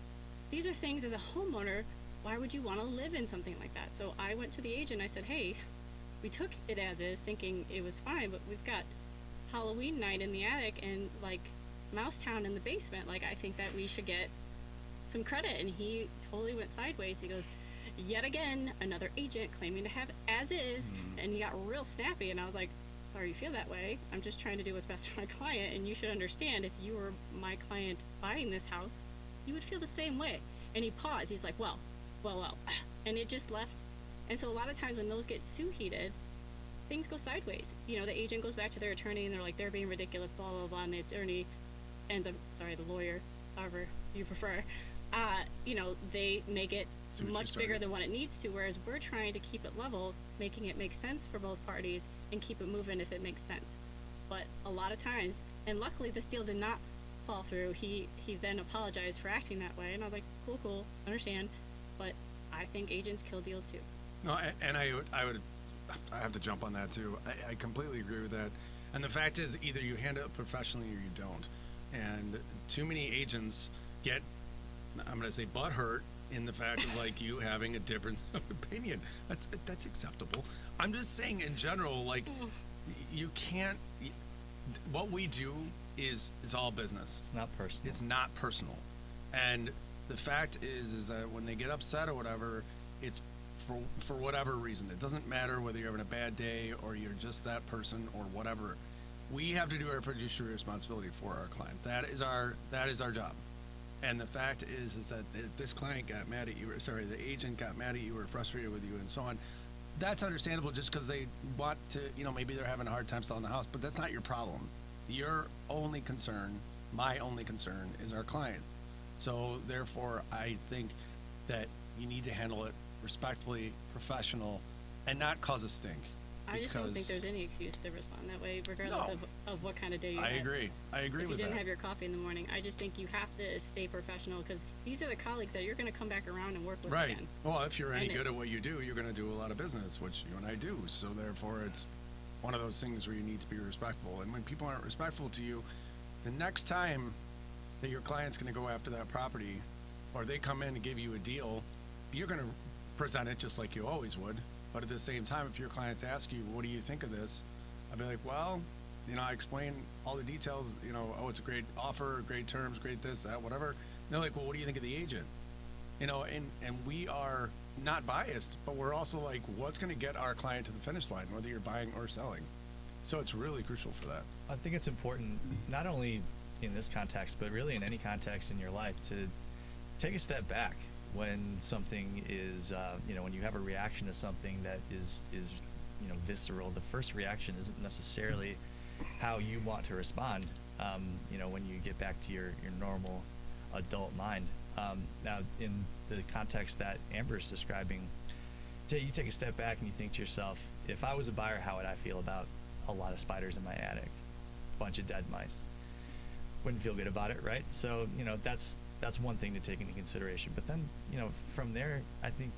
These are things as a homeowner, why would you want to live in something like that? So I went to the agent, I said, hey, we took it as is thinking it was fine, but we've got Halloween night in the attic and like Mouse Town in the basement. Like, I think that we should get some credit. And he totally went sideways. He goes, yet again, another agent claiming to have as is. And he got real snappy. And I was like, sorry you feel that way. I'm just trying to do what's best for my client. And you should understand, if you were my client buying this house, you would feel the same way. And he paused. He's like, well. And it just left. And so a lot of times when those get too heated, things go sideways. The agent goes back to their attorney and they're like, they're being ridiculous, blah, blah, blah. And the attorney ends up, the lawyer, however you prefer, they make it much bigger than what it needs to. Whereas we're trying to keep it level, making it make sense for both parties and keep it moving if it makes sense. But a lot of times And luckily, this deal did not fall through. He then apologized for acting that way, and I was like, cool, understand. But I think agents kill deals too. No, and I have to jump on that too. I completely agree with that. And the fact is, either you handle it professionally or you don't. And too many agents get, I'm going to say, butthurt in the fact of like you having a difference of opinion. That's acceptable. I'm just saying in general, like you can't. What we do is all business. It's not personal. It's not personal. And the fact is that when they get upset or whatever, it's for whatever reason. It doesn't matter whether you're having a bad day or you're just that person or whatever. We have to do our fiduciary responsibility for our client. That is our job. And the fact is that this client got mad at you, the agent got mad at you or frustrated with you and so on. That's understandable just because they want to, maybe they're having a hard time selling the house, but that's not your problem. Your only concern, my only concern, is our client. So therefore, I think that you need to handle it respectfully, professional, and not cause a stink. I just don't think there's any excuse to respond that way, regardless of what kind of day you had. I agree if with that. you didn't have your coffee in the morning, I just think you have to stay professional, because these are the colleagues that you're going to come back around and work with Right. again. Well, if you're any good at what you do, you're going to do a lot of business, which you and I do. So therefore, it's one of those things where you need to be respectful. And when people aren't respectful to you, the next time that your client's going to go after that property, or they come in and give you a deal, you're going to present it just like you always would. But at the same time, if your clients ask you, what do you think of this? I'd be like, well, I explain all the details, it's a great offer, great terms, great this, that, whatever. And they're like, well, what do you think of the agent? And we are not biased, but we're also like, what's going to get our client to the finish line, whether you're buying or selling? So it's really crucial for that. I think it's important, not only in this context, but really in any context in your life, to take a step back when something is, when you have a reaction to something that is visceral. The first reaction isn't necessarily how you want to respond, when you get back to your normal adult mind. Now, in the context that Amber's describing, you take a step back and you think to yourself, if I was a buyer, how would I feel about a lot of spiders in my attic, a bunch of dead mice? Wouldn't feel good about it, right? So, that's one thing to take into consideration. But then, from there, I think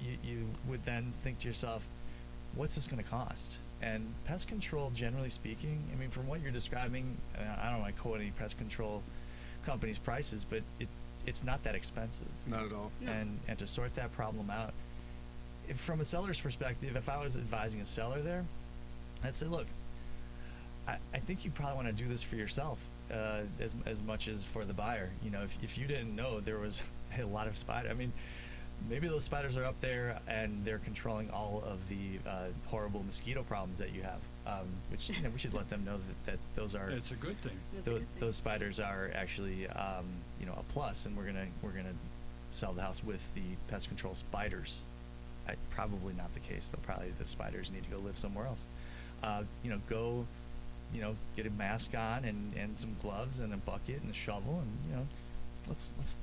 you would then think to yourself, what's this going to cost? And pest control, generally speaking, I mean, from what you're describing, I don't want to quote any pest control companies' prices, but it's not that expensive. Not at all. No. And to sort that problem out, from a seller's perspective, if I was advising a seller there, I'd say, look, I think you probably want to do this for yourself as much as for the buyer. If you didn't know there was a lot of spiders, I mean, maybe those spiders are up there and they're controlling all of the horrible mosquito problems that you have, which we should let them know that those are. It's a good thing. Those spiders are actually a plus, and we're gonna sell the house with the pest control spiders. Probably not the case though. Probably the spiders need to go live somewhere else. Go get a mask on and some gloves and a bucket and a shovel, and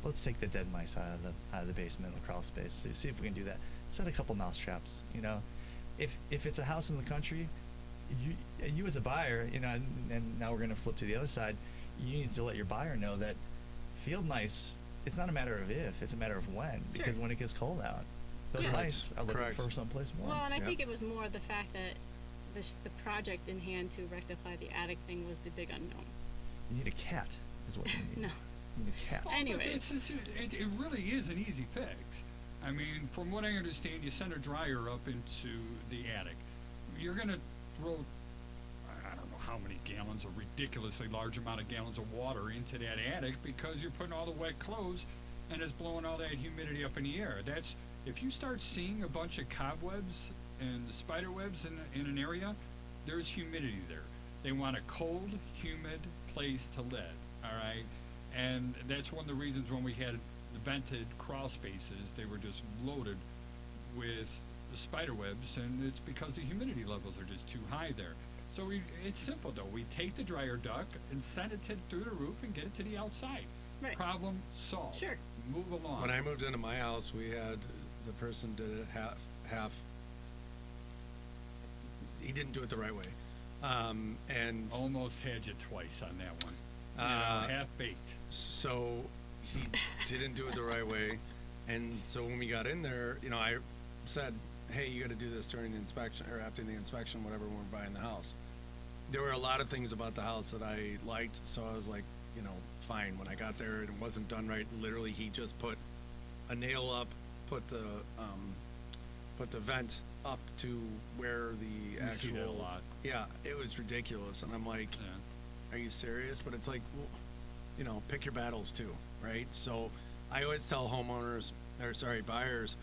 let's take the dead mice out of the basement, the crawl space. See if we can do that. Set a couple mouse traps. If it's a house in the country, you as a buyer, and now we're going to flip to the other side. You need to let your buyer know that field mice. It's not a matter of if; it's a matter of when. Because Sure. when it gets cold out, those Yeah. mice are looking Correct. for someplace warm. Well, and I Yeah. think it was more the fact that the project in hand to rectify the attic thing was the big unknown. You need a cat, is what you need. No. You need a cat. But Anyways. it really is an easy fix. I mean, from what I understand, you send a dryer up into the attic. You're going to throw, I don't know how many gallons, a ridiculously large amount of gallons of water into that attic because you're putting all the wet clothes and it's blowing all that humidity up in the air. If you start seeing a bunch of cobwebs and spider webs in an area, there's humidity there. They want a cold, humid place to live, all right? And that's one of the reasons when we had the vented crawl spaces, they were just loaded with the spider webs, and it's because the humidity levels are just too high there. So it's simple though. We take the dryer duct and send it through the roof and get it to the outside. Right. Problem solved. Sure. Move along. When I moved into my house, we had the person did it half. He didn't do it the right way. And Almost had you twice on that one. Half baked. so he didn't do it the right way. And so when we got in there, I said, hey, you got to do this during the inspection or after the inspection, whatever, when we're buying the house. There were a lot of things about the house that I liked, so I was like, fine. When I got there and it wasn't done right, literally he just put a nail up, put the vent up to where the You actual. see that a lot. Yeah, it was ridiculous, and I'm like, Yeah. are you serious? But it's like, well, pick your battles too, right? So I always tell buyers,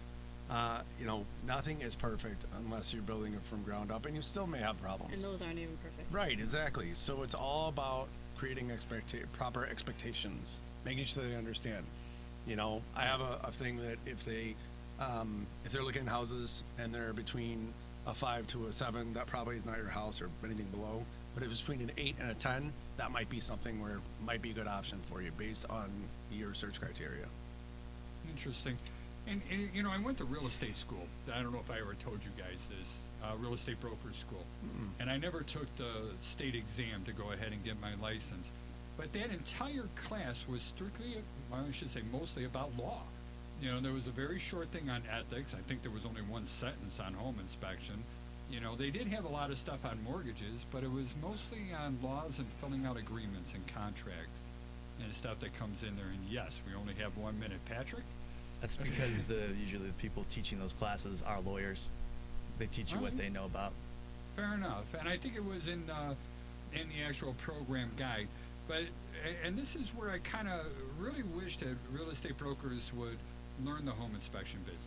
nothing is perfect unless you're building it from ground up, and you still may have problems. And those aren't even perfect. Right, exactly. So it's all about creating proper expectations, making sure they understand. I have a thing that if they're looking at houses and they're between a 5 to a 7, that probably is not your house or anything below. But if it's between an 8 and a 10, that might be something where it might be a good option for you based on your search criteria. Interesting. And I went to real estate school. I don't know if I ever told you guys this, real estate broker school. Mm-mm. And I never took the state exam to go ahead and get my license. But that entire class was strictly, I should say mostly about law. There was a very short thing on ethics. I think there was only one sentence on home inspection. They did have a lot of stuff on mortgages, but it was mostly on laws and filling out agreements and contracts and stuff that comes in there. And yes, we only have 1 minute. Patrick? That's because usually the people teaching those classes are lawyers. They teach you what they know about. Fair enough. And I think it was in the actual program guide. But, and this is where I kind of really wish that real estate brokers would learn the home inspection business.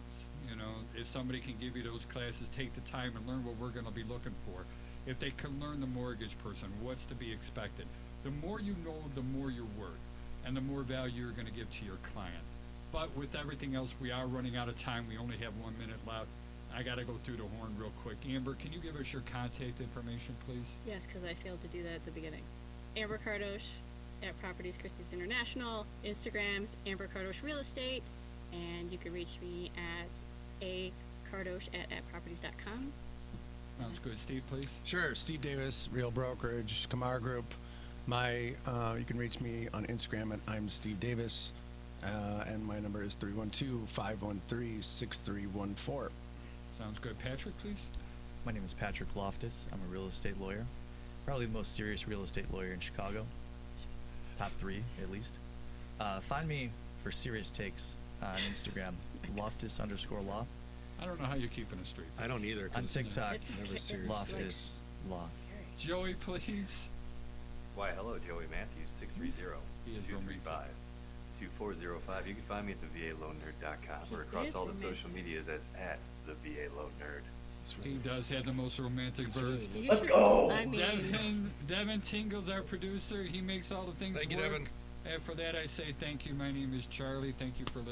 If somebody can give you those classes, take the time and learn what we're going to be looking for. If they can learn the mortgage person, what's to be expected. The more you know, the more you're worth, and the more value you're going to give to your client. But with everything else, we are running out of time. We only have 1 minute left. I got to go through the horn real quick. Amber, can you give us your contact information, please? Yes, because I failed to do that at the beginning. Amber Kardosh at Properties Christie's International. Instagrams, Amber Kardosh Real Estate. And you can reach me at akardosh@properties.com. Sounds good. Steve, please. Sure, Steve Davis, Real Brokerage, Qamar Group. You can reach me on Instagram at I'm Steve Davis, and my number is 312-513-6314. Sounds good. Patrick, please. My name is Patrick Loftus. I'm a real estate lawyer. Probably the most serious real estate lawyer in Chicago. Top 3, at least. Find me for serious takes on Instagram, Loftus_law. I don't know how you're keeping us straight. I don't either. 'Cause On TikTok, It's Loftus Law. Joey, please. Why, hello, Joey Mathews, 630-235-2405. You can find me at theVALoanNerd.com or across all the social medias as at theVALoanNerd. He does have the most romantic verse. Let's go! I mean, Devin Tingle's our producer. He makes all the things Thank you, work. Devin. And for that, I say thank you. My name is Charlie. Thank you for listening.